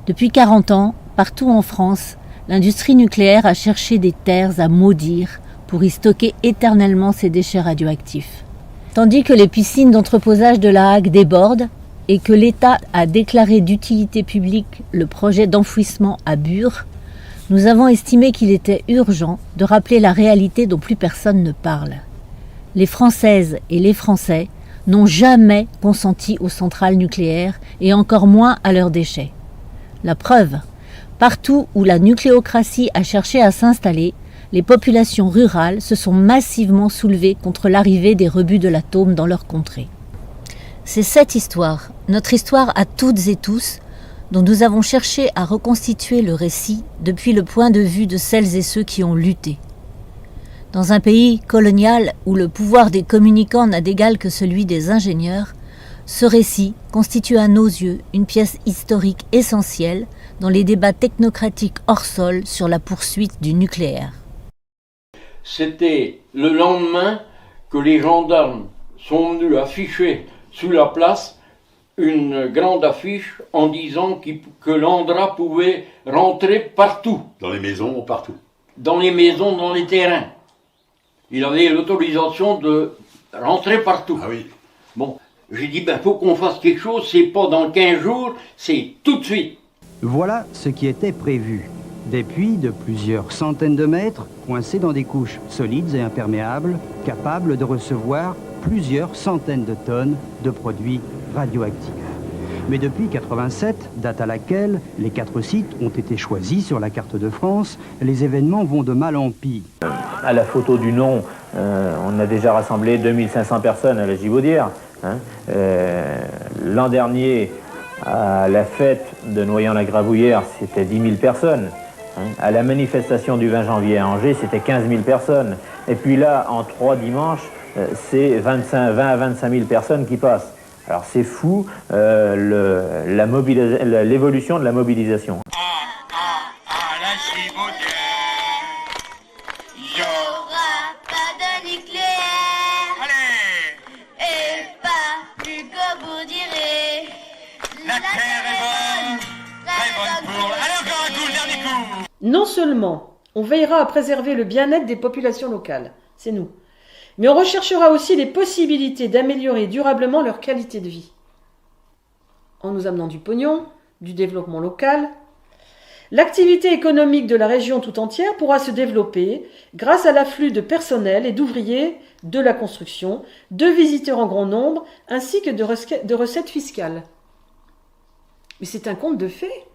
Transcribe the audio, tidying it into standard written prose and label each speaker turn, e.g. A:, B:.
A: Depuis 40 ans, partout en France, l'industrie nucléaire a cherché des terres à maudire pour y stocker éternellement ses déchets radioactifs. Tandis que les piscines d'entreposage de la Hague débordent et que l'État a déclaré d'utilité publique le projet d'enfouissement à Bure, nous avons estimé qu'il était urgent de rappeler la réalité dont plus personne ne parle. Les Françaises et les Français n'ont jamais consenti aux centrales nucléaires et encore moins à leurs déchets. La preuve, partout où la nucléocratie a cherché à s'installer, les populations rurales se sont massivement soulevées contre l'arrivée des rebuts de l'atome dans leur contrée. C'est cette histoire, notre histoire à toutes et tous, dont nous avons cherché à reconstituer le récit depuis le point de vue de celles et ceux qui ont lutté. Dans un pays colonial où le pouvoir des communicants n'a d'égal que celui des ingénieurs, ce récit constitue à nos yeux une pièce historique essentielle dans les débats technocratiques hors sol sur la poursuite du nucléaire.
B: C'était le lendemain que les gendarmes sont venus afficher sous la place une grande affiche en disant que l'Andra pouvait rentrer partout.
C: Dans les maisons, partout.
B: Dans les maisons, dans les terrains. Il avait l'autorisation de rentrer partout.
C: Ah oui.
B: Bon, j'ai dit, faut qu'on fasse quelque chose, c'est pas dans 15 jours, c'est tout de suite.
D: Voilà ce qui était prévu. Des puits de plusieurs centaines de mètres, coincés dans des couches solides et imperméables, capables de recevoir plusieurs centaines de tonnes de produits radioactifs. Mais depuis 87, date à laquelle les 4 sites ont été choisis sur la carte de France, les événements vont de mal en pis.
E: À la photo du nom, on a déjà rassemblé 2500 personnes à la Gibaudière. L'an dernier, à la fête de Noyant-la-Grabouillère, c'était 10 000 personnes. À la manifestation du 20 janvier à Angers, c'était 15 000 personnes. Et puis là, en 3 dimanches, c'est 20 à 25 000 personnes qui passent. Alors c'est fou l'évolution de la mobilisation.
F: La Gibaudière, y'aura pas de nucléaire. Allez. Et pas plus que vous direz. La terre est bonne, très bonne pour... Allez, encore un coup, le dernier coup.
G: Non seulement on veillera à préserver le bien-être des populations locales, c'est nous, mais on recherchera aussi les possibilités d'améliorer durablement leur qualité de vie. En nous amenant du pognon, du développement local, l'activité économique de la région tout entière pourra se développer grâce à l'afflux de personnel et d'ouvriers de la construction, de visiteurs en grand nombre, ainsi que de recettes fiscales. Mais c'est un conte de fées.